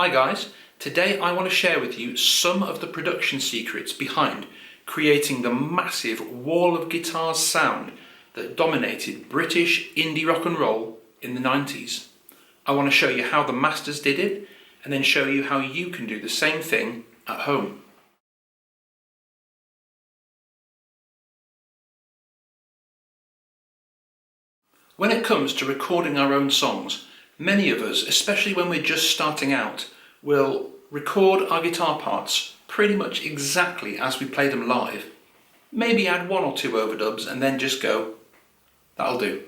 Hi guys, today I want to share with you some of the production secrets behind creating the massive wall of guitars sound that dominated British indie rock and roll in the 90s. I want to show you how the masters did it and then show you how you can do the same thing at home. When it comes to recording our own songs, many of us, especially when we're just starting out, will record our guitar parts pretty much exactly as we play them live. Maybe add one or two overdubs and then just go, that'll do.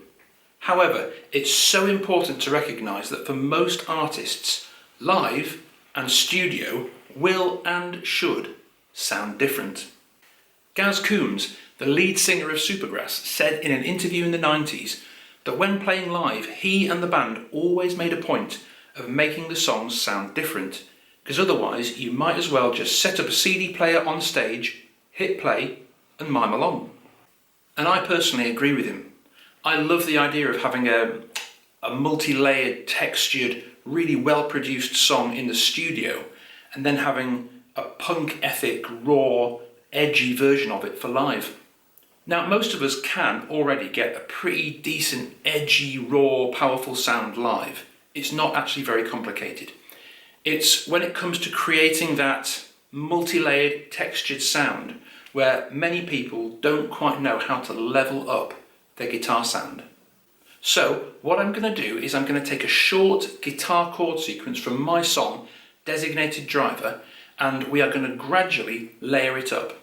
However, it's so important to recognise that for most artists, live and studio will and should sound different. Gaz Coombs, the lead singer of Supergrass, said in an interview in the 90s that when playing live, he and the band always made a point of making the songs sound different, because otherwise you might as well just set up a CD player on stage, hit play and mime along. And I personally agree with him. I love the idea of having a multi-layered, textured, really well-produced song in the studio and then having a punk-ethic, raw, edgy version of it for live. Now, most of us can already get a pretty decent, edgy, raw, powerful sound live. It's not actually very complicated. It's when it comes to creating that multi-layered, textured sound where many people don't quite know how to level up their guitar sound. So, what I'm going to do is I'm going to take a short guitar chord sequence from my song, Designated Driver, and we are going to gradually layer it up.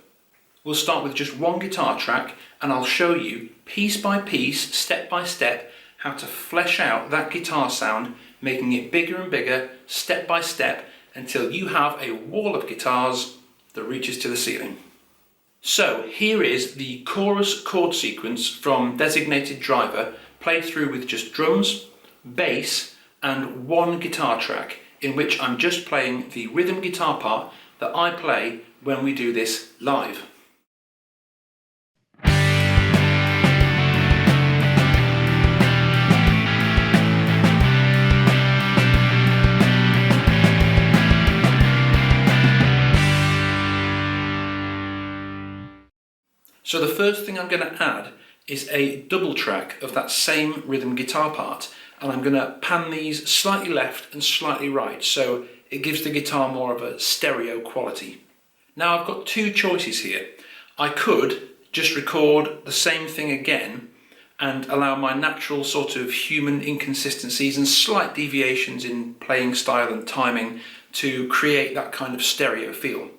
We'll start with just one guitar track and I'll show you piece by piece, step by step, how to flesh out that guitar sound, making it bigger and bigger, step by step, until you have a wall of guitars that reaches to the ceiling. So here is the chorus chord sequence from Designated Driver, played through with just drums, bass and one guitar track, in which I'm just playing the rhythm guitar part that I play when we do this live. So the first thing I'm going to add is a double track of that same rhythm guitar part, and I'm going to pan these slightly left and slightly right so it gives the guitar more of a stereo quality. Now I've got two choices here. I could just record the same thing again and allow my natural sort of human inconsistencies and slight deviations in playing style and timing to create that kind of stereo feel.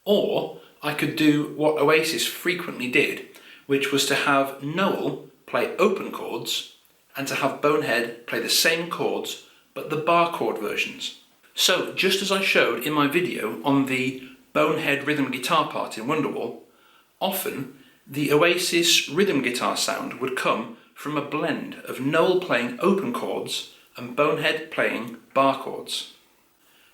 Or I could do what Oasis frequently did, which was to have Noel play open chords and to have Bonehead play the same chords but the bar chord versions. So just as I showed in my video on the Bonehead rhythm guitar part in Wonderwall, often the Oasis rhythm guitar sound would come from a blend of Noel playing open chords and Bonehead playing bar chords.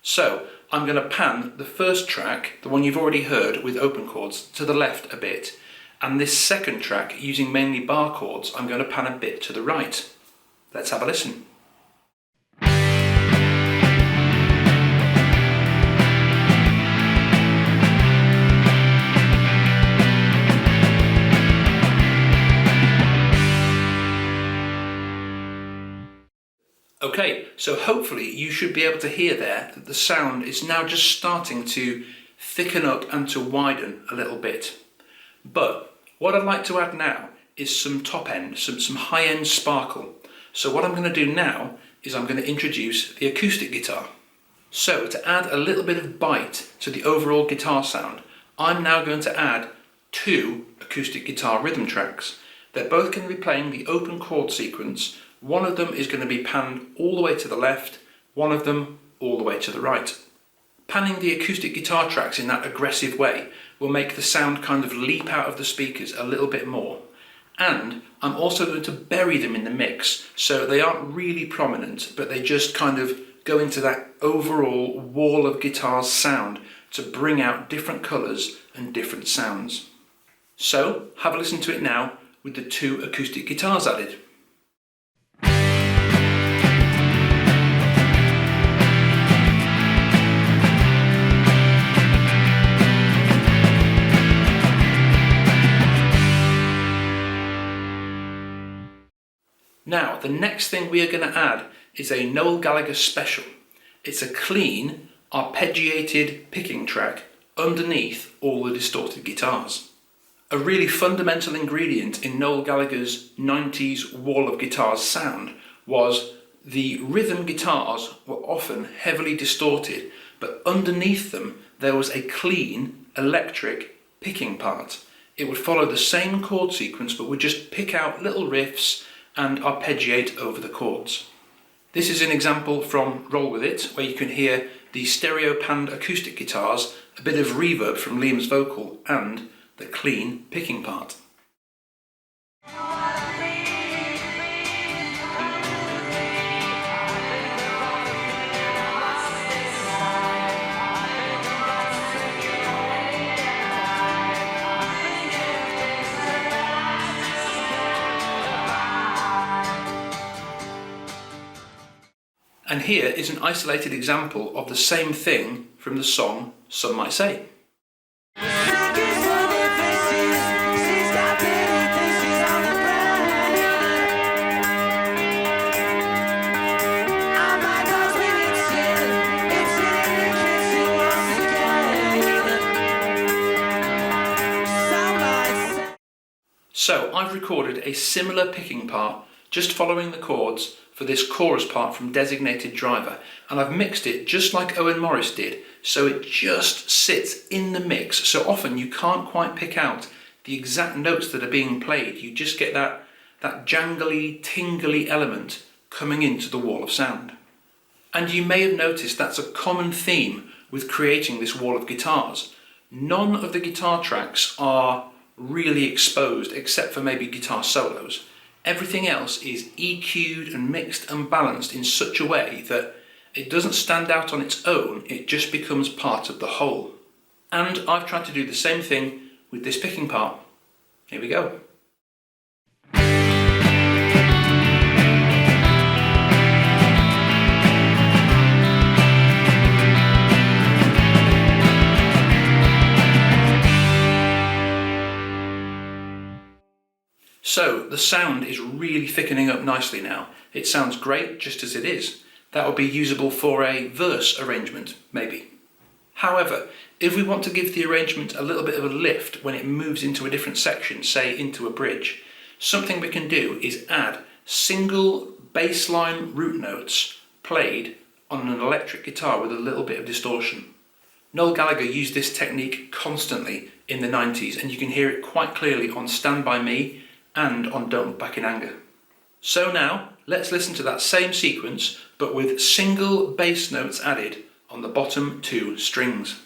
So I'm going to pan the first track, the one you've already heard with open chords, to the left a bit, and this second track, using mainly bar chords, I'm going to pan a bit to the right. Let's have a listen. Okay, so hopefully you should be able to hear there that the sound is now just starting to thicken up and to widen a little bit. But what I'd like to add now is some top end, some high end sparkle. So what I'm going to do now is I'm going to introduce the acoustic guitar. So to add a little bit of bite to the overall guitar sound, I'm now going to add two acoustic guitar rhythm tracks. They're both going to be playing the open chord sequence. One of them is going to be panned all the way to the left, one of them all the way to the right. Panning the acoustic guitar tracks in that aggressive way will make the sound kind of leap out of the speakers a little bit more. And I'm also going to bury them in the mix so they aren't really prominent, but they just kind of go into that overall wall of guitars sound to bring out different colours and different sounds. So have a listen to it now with the two acoustic guitars added. Now, the next thing we are going to add is a Noel Gallagher special. It's a clean, arpeggiated picking track underneath all the distorted guitars. A really fundamental ingredient in Noel Gallagher's 90s wall of guitars sound was the rhythm guitars were often heavily distorted, but underneath them there was a clean electric picking part. It would follow the same chord sequence but would just pick out little riffs and arpeggiate over the chords. This is an example from Roll With It, where you can hear the stereo panned acoustic guitars, a bit of reverb from Liam's vocal, and the clean picking part. And here is an isolated example of the same thing from the song Some Might Say. So I've recorded a similar picking part just following the chords for this chorus part from Designated Driver, and I've mixed it just like Owen Morris did, so it just sits in the mix. So often you can't quite pick out the exact notes that are being played. You just get that jangly, tingly element coming into the wall of sound. And you may have noticed that's a common theme with creating this wall of guitars. None of the guitar tracks are really exposed except for maybe guitar solos. Everything else is EQ'd and mixed and balanced in such a way that it doesn't stand out on its own, it just becomes part of the whole. And I've tried to do the same thing with this picking part. Here we go. So the sound is really thickening up nicely now. It sounds great just as it is. That would be usable for a verse arrangement, maybe. However, if we want to give the arrangement a little bit of a lift when it moves into a different section, say into a bridge, something we can do is add single bassline root notes played on an electric guitar with a little bit of distortion. Noel Gallagher used this technique constantly in the 90s, and you can hear it quite clearly on Stand By Me and on Don't Look Back in Anger. So now, let's listen to that same sequence, but with single bass notes added on the bottom two strings.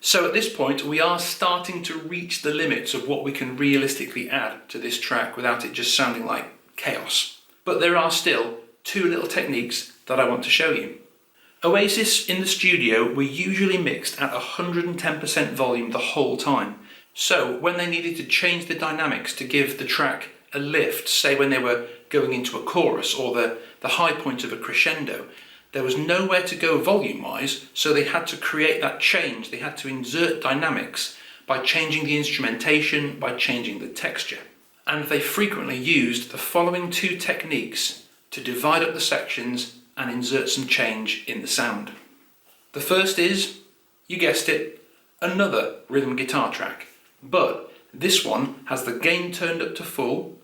So at this point we are starting to reach the limits of what we can realistically add to this track without it just sounding like chaos. But there are still two little techniques that I want to show you. Oasis in the studio were usually mixed at 110% volume the whole time. So when they needed to change the dynamics to give the track a lift, say when they were going into a chorus or the high point of a crescendo, there was nowhere to go volume-wise, so they had to create that change. They had to insert dynamics by changing the instrumentation, by changing the texture. And they frequently used the following two techniques to divide up the sections and insert some change in the sound. The first is, you guessed it, another rhythm guitar track, but this one has the gain turned up to full,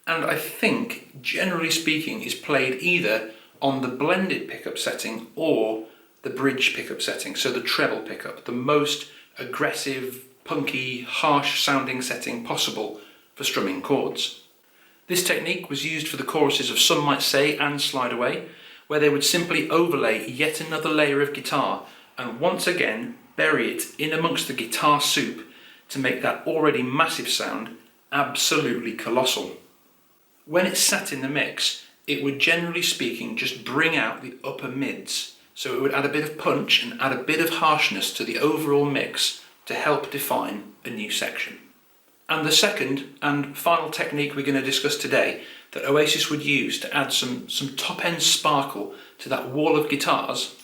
and I think, generally speaking, is played either on the blended pickup setting or the bridge pickup setting, so the treble pickup, the most aggressive, punky, harsh sounding setting possible for strumming chords. This technique was used for the choruses of Some Might Say and Slide Away, where they would simply overlay yet another layer of guitar and once again bury it in amongst the guitar soup to make that already massive sound absolutely colossal. When it's sat in the mix, it would generally speaking just bring out the upper mids, so it would add a bit of punch and add a bit of harshness to the overall mix to help define a new section. And the second and final technique we're going to discuss today that Oasis would use to add some top-end sparkle to that wall of guitars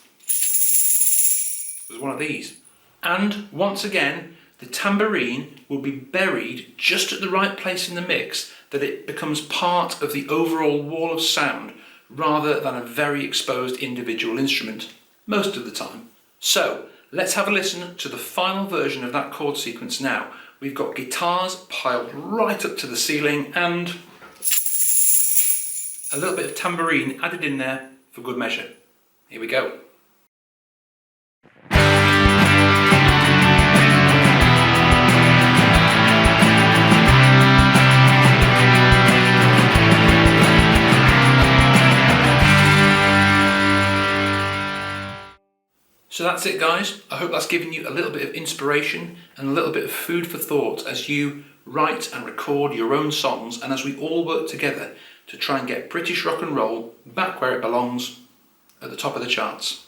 was one of these. And once again, the tambourine will be buried just at the right place in the mix that it becomes part of the overall wall of sound rather than a very exposed individual instrument, most of the time. So let's have a listen to the final version of that chord sequence now. We've got guitars piled right up to the ceiling and a little bit of tambourine added in there for good measure. Here we go. So that's it, guys. I hope that's given you a little bit of inspiration and a little bit of food for thought as you write and record your own songs and as we all work together to try and get British rock and roll back where it belongs, at the top of the charts.